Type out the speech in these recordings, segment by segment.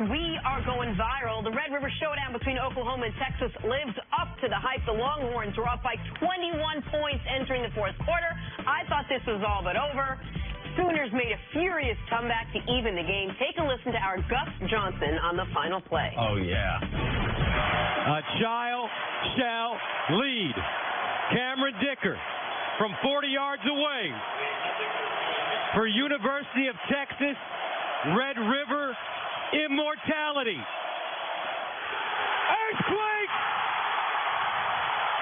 we are going viral. The Red River Showdown between Oklahoma and Texas lives up to the hype. The Longhorns were up by 21 points entering the fourth quarter. I thought this was all but over. Sooners made a furious comeback to even the game. Take a listen to our Gus Johnson on the final play. Oh, yeah. A child shall lead. Cameron Dicker from 40 yards away for University of Texas, Red River immortality. Earthquake!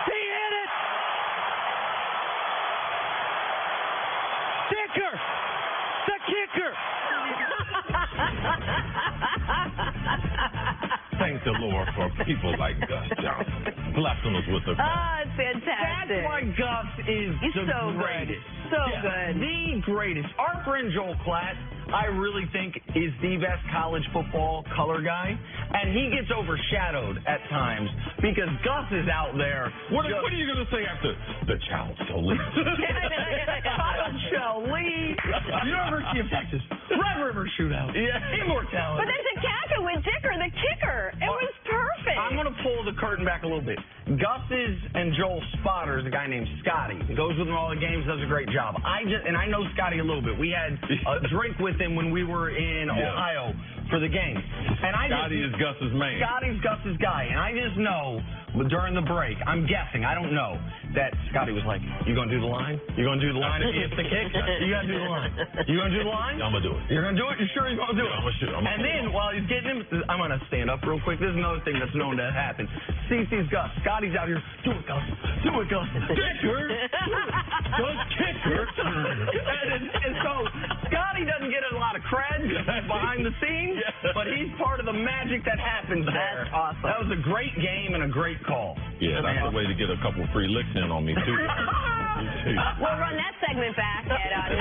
He hit it! Dicker! The kicker! Thank the Lord for people like Gus Johnson. Blessing us with the It's fantastic. That's why Gus is He's the so greatest. Good. So good. The greatest. Our friend Joel Klatt, I really think, is the best college football color guy. And he gets overshadowed at times because Gus is out there. What are you going to say after the child shall lead? Child shall lead. University of Texas. Red River Shootout. Yeah. Immortality. But there's a captain with Dicker, the kicker. It was perfect. I'm going to pull the curtain back a little bit. Gus's and Joel's spotter is a guy named Scotty. He goes with him all the games, does a great job. I know Scotty a little bit. We had a drink with him when we were in Ohio for the game. And Scotty is Gus's man. Scotty's Gus's guy. And I just know during the break, I'm guessing, I don't know, that Scotty was like, you going to do the line? You going to do the line if he hits the kick? You got to do the line. You going to do the line? I'm going to do it. You're going to do it? You sure you're going to do it? I'm going to shoot. And then while he's getting him, I'm going to stand up real quick. This is another thing that's known to happen. CC's Gus. Scotty's out here. Do it, Gus. Do it, Gus. Kicker. Does kicker. And so Scotty doesn't get a lot of cred behind the scenes, but he's part of the magic that happens there. That's awesome. That was a great game and a great call. Yeah, that's a way to get a couple free licks in on me, too. We'll run that segment back at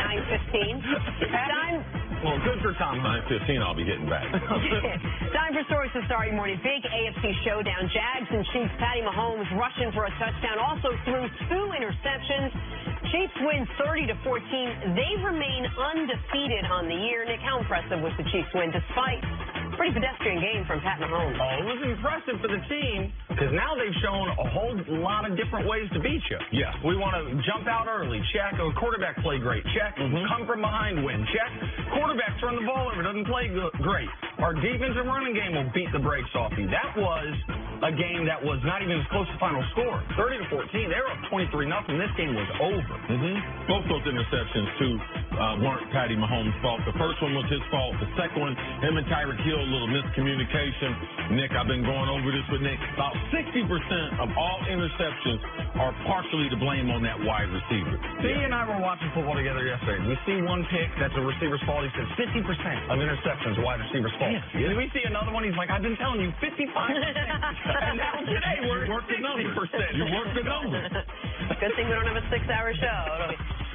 9:15. Well, good for Tom. 9:15, I'll be hitting back. Time for stories to start your morning. Big AFC showdown. Jags and Chiefs. Patty Mahomes rushing for a touchdown. Also threw 2 interceptions. Chiefs win 30-14. They remain undefeated on the year. Nick, how impressive was the Chiefs win despite a pretty pedestrian game from Pat Mahomes? Oh, it was impressive for the team because now they've shown a whole lot of different ways to beat you. Yeah. We want to jump out early. Check. A quarterback play great. Check. Come from behind win. Check. Quarterbacks run the ball over. Doesn't play great. Our defense and running game will beat the brakes off you. That was a game that was not even as close to final score. 30-14. They were up 23-0. This game was over. Both those interceptions, too, weren't Patty Mahomes' fault. The first one was his fault. The second one, him and Tyreek Hill, a little miscommunication. Nick, I've been going over this with Nick. About 60% of all interceptions are partially to blame on that wide receiver. He and I were watching football together yesterday. We see one pick that's a receiver's fault. He says 50% of interceptions are wide receiver's fault. Yeah. And we see another one. He's like, I've been telling you 55%. And now today we're work the 60%. numbers. You work the numbers. Good thing we don't have a 6-hour show.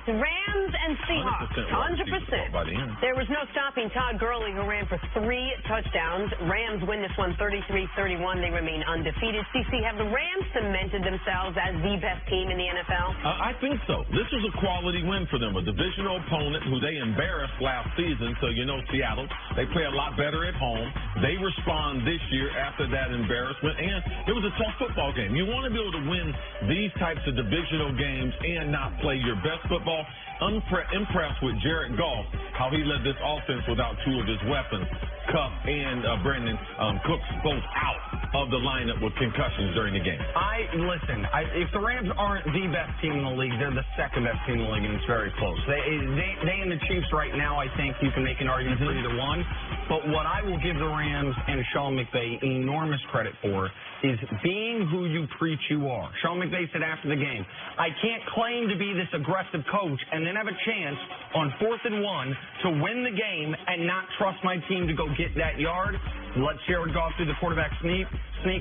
Rams and Seahawks, 100%. There was no stopping Todd Gurley, who ran for 3 touchdowns. Rams win this one 33-31. They remain undefeated. CC, have the Rams cemented themselves as the best team in the NFL? I think so. This was a quality win for them, a divisional opponent who they embarrassed last season. So, you know, Seattle, they play a lot better at home. They respond this year after that embarrassment, and it was a tough football game. You want to be able to win these types of divisional games and not play your best football. Impressed with Jared Goff, how he led this offense without 2 of his weapons, Kupp and Brandon Cooks, both out of the lineup with concussions during the game. If the Rams aren't the best team in the league, they're the second best team in the league, and it's very close. They and the Chiefs right now, I think you can make an argument for either one. But what I will give the Rams and Sean McVay enormous credit for is being who you preach you are. Sean McVay said after the game, I can't claim to be this aggressive coach and then have a chance on 4th and 1 to win the game and not trust my team to go get that yard. Let Jared Goff do the quarterback sneak,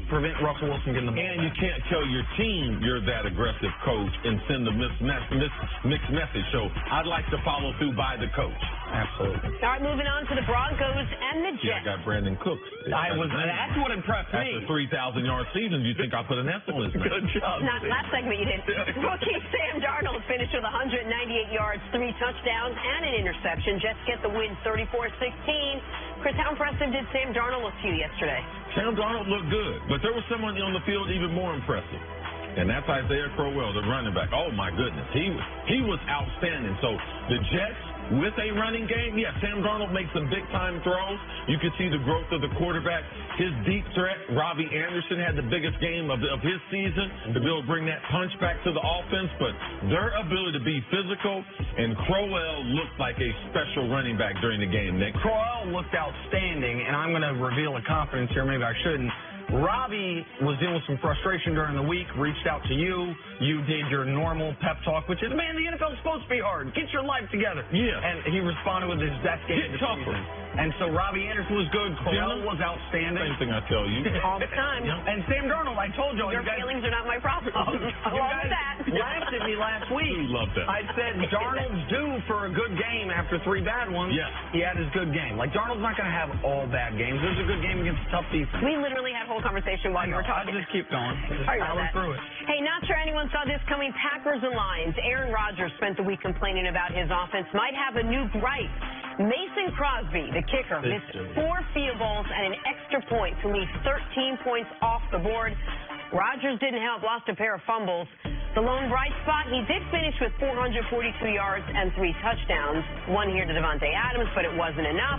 prevent Russell Wilson getting the ball. And you can't tell your team you're that aggressive coach and send a mixed message. So I'd like to follow through by the coach. Absolutely. All right, moving on to the Broncos and the Jets. Yeah, I got Brandon Cooks. That's what impressed me. After 3,000-yard season, you think I put an S on his name? Good job. Not last segment you did. Rookie Sam Darnold finished with 198 yards, 3 touchdowns, and an interception. Jets get the win 34-16. Chris, how impressive did Sam Darnold look to you yesterday? Sam Darnold looked good, but there was someone on the field even more impressive. And that's Isaiah Crowell, the running back. Oh, my goodness. He was outstanding. So the Jets, with a running game, yeah, Sam Darnold makes some big-time throws. You can see the growth of the quarterback. His deep threat, Robbie Anderson, had the biggest game of his season to be able to bring that punch back to the offense. But their ability to be physical, and Crowell looked like a special running back during the game, Nick. Crowell looked outstanding, and I'm going to reveal a confidence here. Maybe I shouldn't. Robbie was dealing with some frustration during the week, reached out to you. You did your normal pep talk, which is, man, the NFL is supposed to be hard. Get your life together. Yeah. And he responded with his best game of the season. And so Robbie Anderson was good. Crowell was outstanding. Same thing I tell you. All the time. And Sam Darnold, I told you. Your feelings are not my problem. You guys laughed at me last week. We love that. I said Darnold's due for a good game after 3 bad ones. Yeah. He had his good game. Like, Darnold's not going to have all bad games. This is a good game against a tough defense. We literally had a whole conversation while you were talking. I'll just keep going. Sorry about power that. through it. Hey, not sure anyone saw this coming. Packers and Lions. Aaron Rodgers spent the week complaining about his offense. Might have a new gripe. Mason Crosby, the kicker, missed 4 field goals and an extra point to leave 13 points off the board. Rodgers didn't help, lost a pair of fumbles. The lone bright spot, he did finish with 442 yards and 3 touchdowns. One here to Devontae Adams, but it wasn't enough.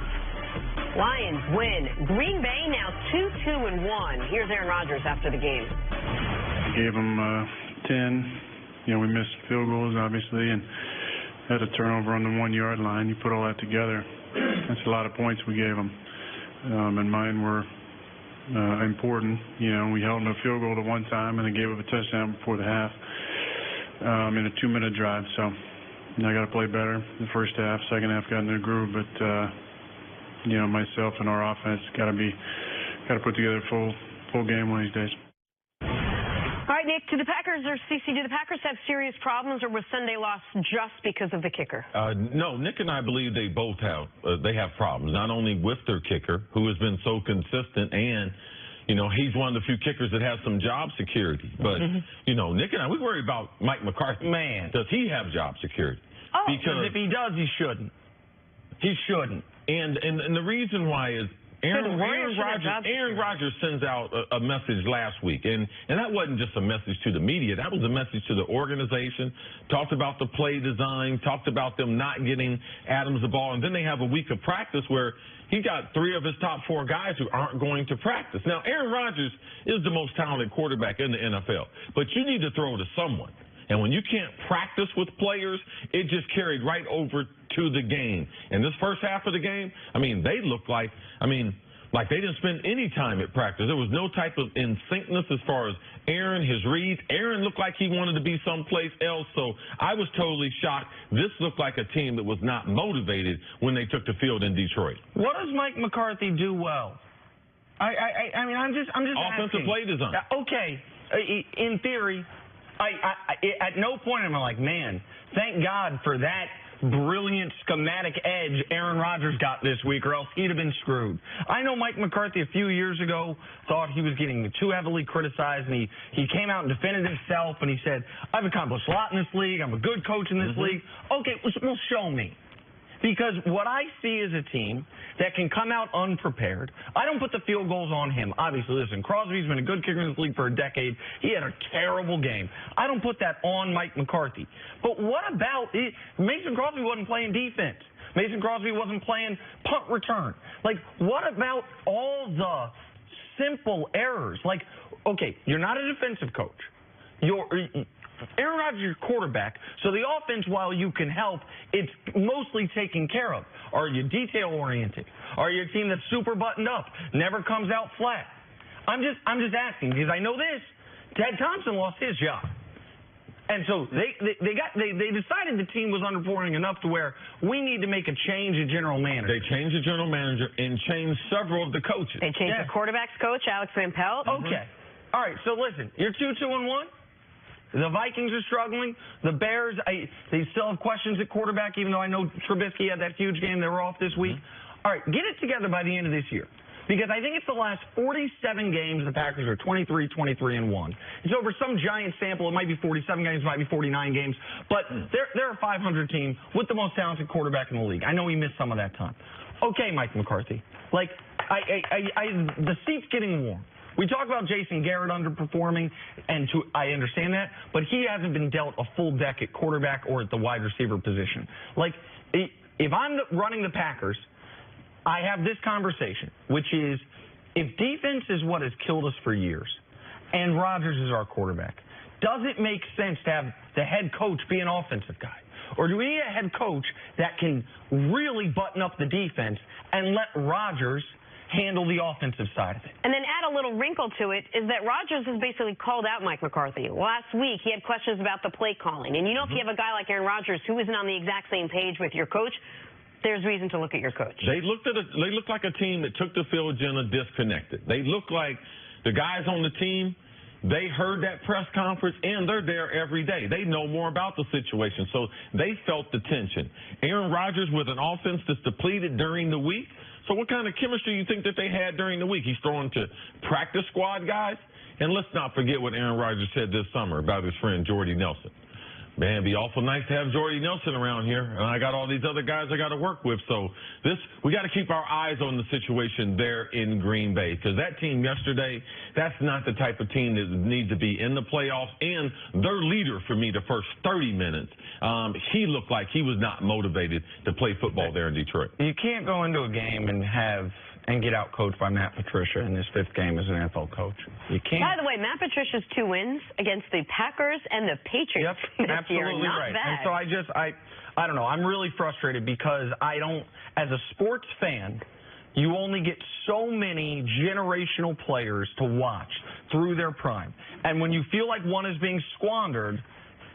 Lions win. Green Bay now 2-2-1. Here's Aaron Rodgers after the game. Gave them 10. You know, we missed field goals, obviously, and had a turnover on the 1-yard line. You put all that together, that's a lot of points we gave them. And mine were important. You know, we held them to a field goal at one time and then gave up a touchdown before the half in a 2-minute drive. So I got to play better in the first half. Second half got in the groove, but you know, myself and our offense got to put together a full game one of these days. All right, Nick, do the Packers have serious problems, or was Sunday loss just because of the kicker? No, Nick and I believe they both have problems, not only with their kicker, who has been so consistent, and, you know, he's one of the few kickers that has some job security. But, you know, Nick and I, we worry about Mike McCarthy. Man. Does he have job security? Oh. Because if he does, he shouldn't. He shouldn't. And the reason why is Aaron Rodgers sends out a message last week, and that wasn't just a message to the media. That was a message to the organization, talked about the play design, talked about them not getting Adams the ball, and then they have a week of practice where he got 3 of his top 4 guys who aren't going to practice. Now, Aaron Rodgers is the most talented quarterback in the NFL, but you need to throw to someone. And when you can't practice with players, it just carried right over to the game. And this first half of the game, I mean, they looked like they didn't spend any time at practice. There was no type of in-syncness as far as Aaron, his reads. Aaron looked like he wanted to be someplace else. So I was totally shocked. This looked like a team that was not motivated when they took the field in Detroit. What does Mike McCarthy do well? I mean, I'm just offensive asking. Play design. Okay, in theory. At no point am I like, man, thank God for that brilliant schematic edge Aaron Rodgers got this week, or else he'd have been screwed. I know Mike McCarthy a few years ago thought he was getting too heavily criticized, and he came out and defended himself, and he said, I've accomplished a lot in this league. I'm a good coach in this league. Okay, well, show me. Because what I see is a team that can come out unprepared. I don't put the field goals on him. Obviously, listen, Crosby's been a good kicker in this league for a decade. He had a terrible game. I don't put that on Mike McCarthy. But what about it? Mason Crosby wasn't playing defense. Mason Crosby wasn't playing punt return. Like, what about all the simple errors? Like, okay, you're not a defensive coach. Aaron Rodgers is your quarterback, so the offense, while you can help, it's mostly taken care of. Are you detail-oriented? Are you a team that's super buttoned up, never comes out flat? I'm just asking, because I know this. Ted Thompson lost his job. And so they decided the team was underperforming enough to where we need to make a change in general manager. They changed the general manager and changed several of the coaches. They changed the quarterback's coach, Alex Van Pelt. Okay. All right, so listen, you're 2-2-1. The Vikings are struggling. The Bears, they still have questions at quarterback, even though I know Trubisky had that huge game. They were off this week. All right, get it together by the end of this year. Because I think it's the last 47 games the Packers are 23-1. It's over some giant sample. It might be 47 games, it might be 49 games. But they're a 500 team with the most talented quarterback in the league. I know he missed some of that time. okay, Mike McCarthy. Like, the seat's getting warm. We talk about Jason Garrett underperforming, and I understand that, but he hasn't been dealt a full deck at quarterback or at the wide receiver position. Like, if I'm running the Packers, I have this conversation, which is, if defense is what has killed us for years, and Rodgers is our quarterback, does it make sense to have the head coach be an offensive guy? Or do we need a head coach that can really button up the defense and let Rodgers handle the offensive side of it? And then add a little wrinkle to it is that Rodgers has basically called out Mike McCarthy. Last week, he had questions about the play calling. And you know, if you have a guy like Aaron Rodgers who isn't on the exact same page with your coach, there's reason to look at your coach. They looked like a team that took the field agenda disconnected. They looked like the guys on the team, they heard that press conference, and they're there every day. They know more about the situation, so they felt the tension. Aaron Rodgers with an offense that's depleted during the week. So what kind of chemistry do you think that they had during the week? He's throwing to practice squad guys. And let's not forget what Aaron Rodgers said this summer about his friend Jordy Nelson. Man, it'd be awful nice to have Jordy Nelson around here, and I got all these other guys I got to work with. So we got to keep our eyes on the situation there in Green Bay, because that team yesterday, that's not the type of team that needs to be in the playoffs. And their leader, for me, the first 30 minutes, he looked like he was not motivated to play football there in Detroit. You can't go into a game and get out-coached by Matt Patricia in his 5th game as an NFL coach. You can't. By the way, Matt Patricia's 2 wins against the Packers and the Patriots this year. Absolutely Not right. bad. And so I don't know. I'm really frustrated because as a sports fan, you only get so many generational players to watch through their prime. And when you feel like one is being squandered,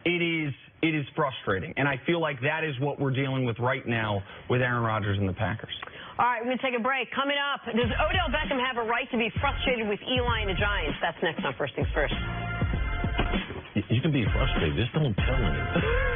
it is frustrating. And I feel like that is what we're dealing with right now with Aaron Rodgers and the Packers. All right, we're going to take a break. Coming up, does Odell Beckham have a right to be frustrated with Eli and the Giants? That's next on First Things First. You can be frustrated. Just don't tell anyone.